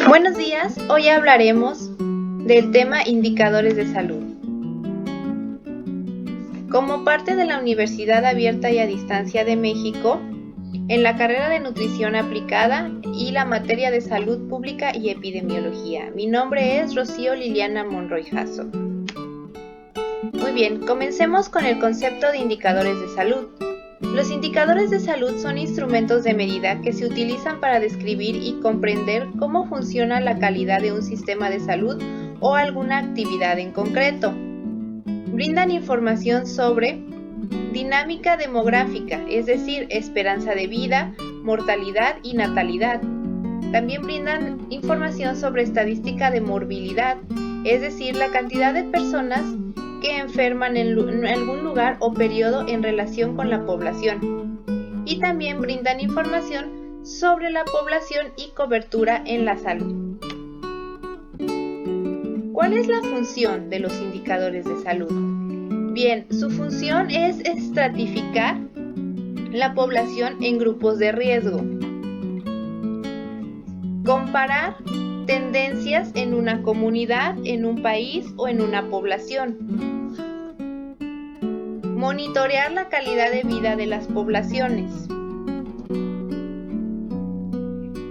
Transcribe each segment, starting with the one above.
Buenos días, hoy hablaremos del tema indicadores de salud. Como parte de la Universidad Abierta y a Distancia de México, en la carrera de Nutrición Aplicada y la materia de Salud Pública y Epidemiología. Mi nombre es Rocío Liliana Monroy Jasso. Muy bien, comencemos con el concepto de indicadores de salud. Los indicadores de salud son instrumentos de medida que se utilizan para describir y comprender cómo funciona la calidad de un sistema de salud o alguna actividad en concreto. Brindan información sobre dinámica demográfica, es decir, esperanza de vida, mortalidad y natalidad. También brindan información sobre estadística de morbilidad, es decir, la cantidad de personas que enferman en algún lugar o periodo en relación con la población. Y también brindan información sobre la población y cobertura en la salud. ¿Cuál es la función de los indicadores de salud? Bien, su función es estratificar la población en grupos de riesgo, comparar tendencias en una comunidad, en un país o en una población, monitorear la calidad de vida de las poblaciones,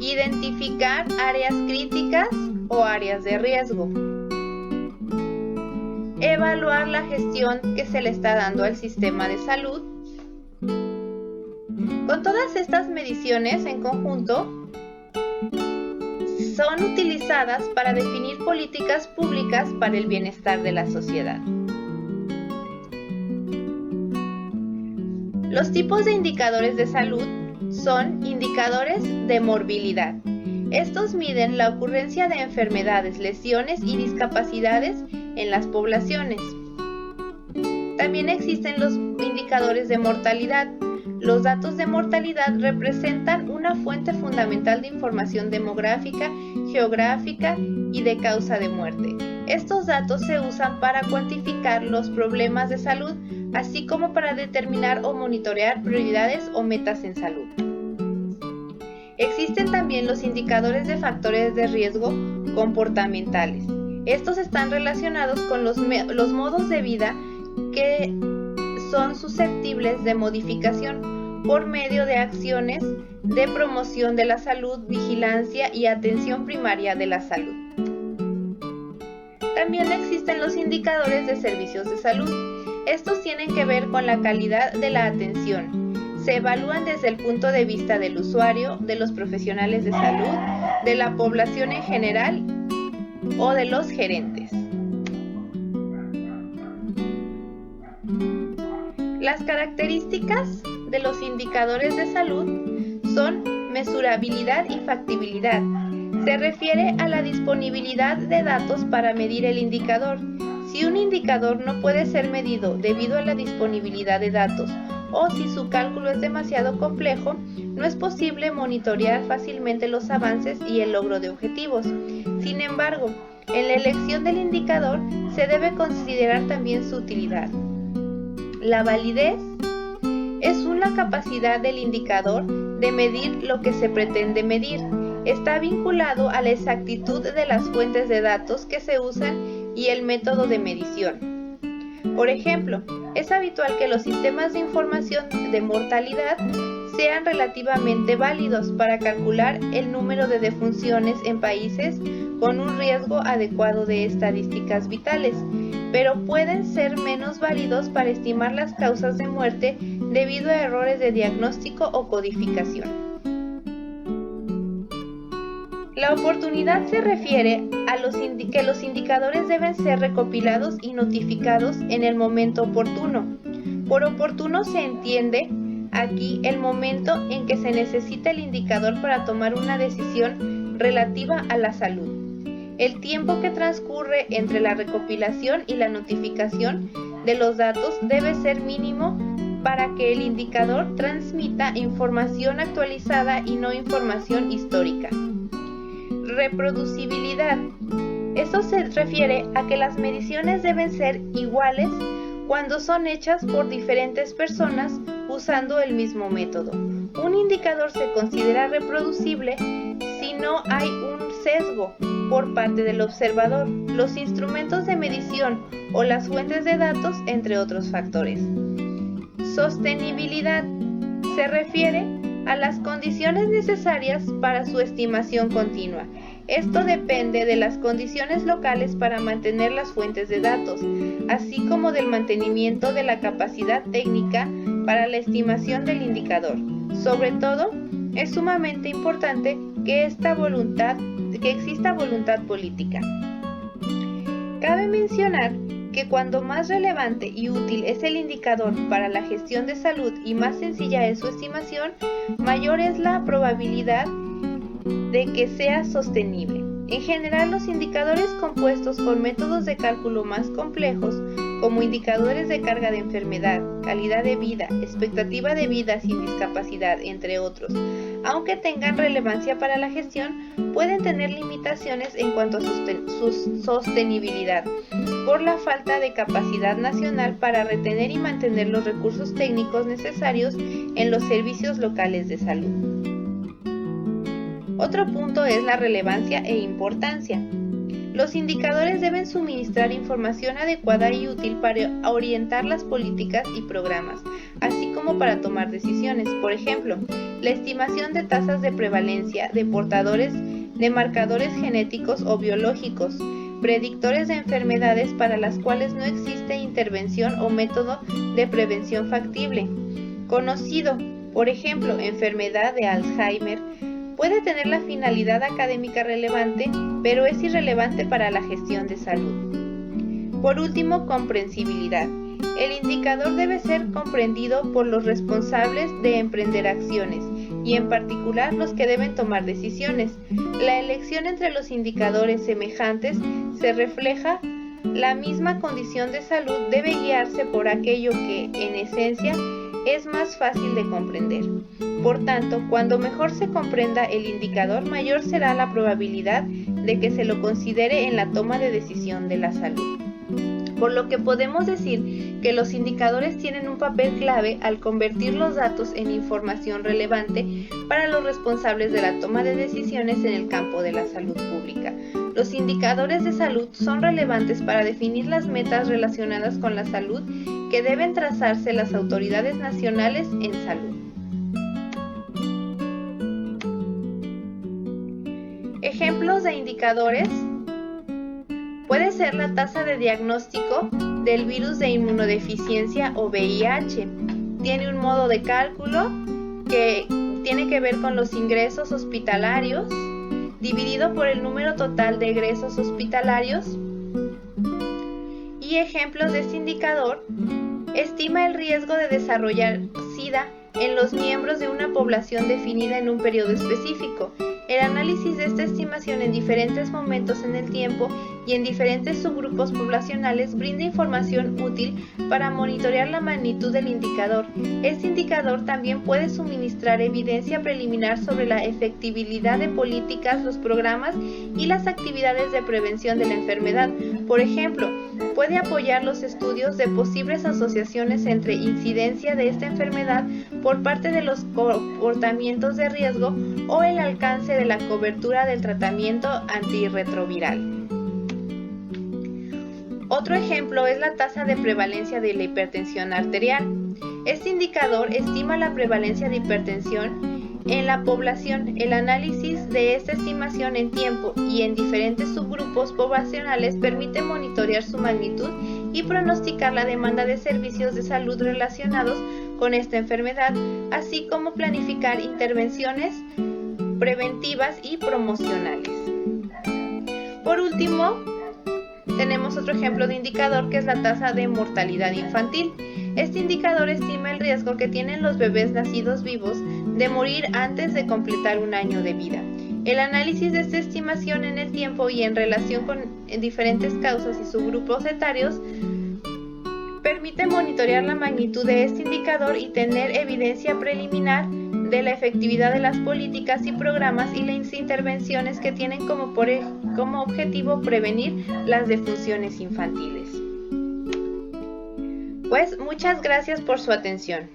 identificar áreas críticas o áreas de riesgo, evaluar la gestión que se le está dando al sistema de salud. Con todas estas mediciones en conjunto, son utilizadas para definir políticas públicas para el bienestar de la sociedad. Los tipos de indicadores de salud son indicadores de morbilidad. Estos miden la ocurrencia de enfermedades, lesiones y discapacidades en las poblaciones. También existen los indicadores de mortalidad. Los datos de mortalidad representan una fuente fundamental de información demográfica, geográfica y de causa de muerte. Estos datos se usan para cuantificar los problemas de salud, así como para determinar o monitorear prioridades o metas en salud. Existen también los indicadores de factores de riesgo comportamentales. Estos están relacionados con los modos de vida que son susceptibles de modificación por medio de acciones de promoción de la salud, vigilancia y atención primaria de la salud. También existen los indicadores de servicios de salud. Estos tienen que ver con la calidad de la atención. Se evalúan desde el punto de vista del usuario, de los profesionales de salud, de la población en general o de los gerentes. Las características de los indicadores de salud son mesurabilidad y factibilidad. Se refiere a la disponibilidad de datos para medir el indicador. Si un indicador no puede ser medido debido a la disponibilidad de datos o si su cálculo es demasiado complejo, no es posible monitorear fácilmente los avances y el logro de objetivos. Sin embargo, en la elección del indicador se debe considerar también su utilidad. La validez es una capacidad del indicador de medir lo que se pretende medir. Está vinculado a la exactitud de las fuentes de datos que se usan y el método de medición. Por ejemplo, es habitual que los sistemas de información de mortalidad sean relativamente válidos para calcular el número de defunciones en países con un riesgo adecuado de estadísticas vitales, pero pueden ser menos válidos para estimar las causas de muerte debido a errores de diagnóstico o codificación. La oportunidad se refiere a que los indicadores deben ser recopilados y notificados en el momento oportuno. Por oportuno se entiende aquí el momento en que se necesita el indicador para tomar una decisión relativa a la salud. El tiempo que transcurre entre la recopilación y la notificación de los datos debe ser mínimo para que el indicador transmita información actualizada y no información histórica. Reproducibilidad. Esto se refiere a que las mediciones deben ser iguales cuando son hechas por diferentes personas usando el mismo método. Un indicador se considera reproducible si no hay un sesgo por parte del observador, los instrumentos de medición o las fuentes de datos, entre otros factores. Sostenibilidad se refiere a las condiciones necesarias para su estimación continua. Esto depende de las condiciones locales para mantener las fuentes de datos, así como del mantenimiento de la capacidad técnica para la estimación del indicador. Sobre todo, es sumamente importante que exista voluntad política. Cabe mencionar que cuando más relevante y útil es el indicador para la gestión de salud y más sencilla es su estimación, mayor es la probabilidad de que sea sostenible. En general, los indicadores compuestos con métodos de cálculo más complejos, como indicadores de carga de enfermedad, calidad de vida, expectativa de vida sin discapacidad, entre otros, aunque tengan relevancia para la gestión, pueden tener limitaciones en cuanto a su sostenibilidad, por la falta de capacidad nacional para retener y mantener los recursos técnicos necesarios en los servicios locales de salud. Otro punto es la relevancia e importancia. Los indicadores deben suministrar información adecuada y útil para orientar las políticas y programas, así como para tomar decisiones. Por ejemplo, la estimación de tasas de prevalencia de portadores de marcadores genéticos o biológicos, predictores de enfermedades para las cuales no existe intervención o método de prevención factible. Conocido, por ejemplo, enfermedad de Alzheimer, puede tener la finalidad académica relevante, pero es irrelevante para la gestión de salud. Por último, comprensibilidad. El indicador debe ser comprendido por los responsables de emprender acciones, y en particular los que deben tomar decisiones. La elección entre los indicadores semejantes se refleja la misma condición de salud, debe guiarse por aquello que, en esencia, es más fácil de comprender. Por tanto, cuando mejor se comprenda el indicador, mayor será la probabilidad de que se lo considere en la toma de decisión de la salud. Por lo que podemos decir que los indicadores tienen un papel clave al convertir los datos en información relevante para los responsables de la toma de decisiones en el campo de la salud pública. Los indicadores de salud son relevantes para definir las metas relacionadas con la salud que deben trazarse las autoridades nacionales en salud. Ejemplos de indicadores puede ser la tasa de diagnóstico del virus de inmunodeficiencia o VIH. Tiene un modo de cálculo que tiene que ver con los ingresos hospitalarios dividido por el número total de egresos hospitalarios. Y ejemplos de este indicador: estima el riesgo de desarrollar SIDA en los miembros de una población definida en un periodo específico. El análisis de esta estimación en diferentes momentos en el tiempo y en diferentes subgrupos poblacionales brinda información útil para monitorear la magnitud del indicador. Este indicador también puede suministrar evidencia preliminar sobre la efectividad de políticas, los programas y las actividades de prevención de la enfermedad. Por ejemplo, puede apoyar los estudios de posibles asociaciones entre incidencia de esta enfermedad por parte de los comportamientos de riesgo o el alcance de la cobertura del tratamiento antirretroviral. Otro ejemplo es la tasa de prevalencia de la hipertensión arterial. Este indicador estima la prevalencia de hipertensión en la población. El análisis de esta estimación en tiempo y en diferentes subgrupos poblacionales permite monitorear su magnitud y pronosticar la demanda de servicios de salud relacionados con esta enfermedad, así como planificar intervenciones preventivas y promocionales. Por último, tenemos otro ejemplo de indicador que es la tasa de mortalidad infantil. Este indicador estima el riesgo que tienen los bebés nacidos vivos de morir antes de completar un año de vida. El análisis de esta estimación en el tiempo y en relación con diferentes causas y subgrupos etarios permite monitorear la magnitud de este indicador y tener evidencia preliminar de la efectividad de las políticas y programas y las intervenciones que tienen como objetivo prevenir las defunciones infantiles. Pues muchas gracias por su atención.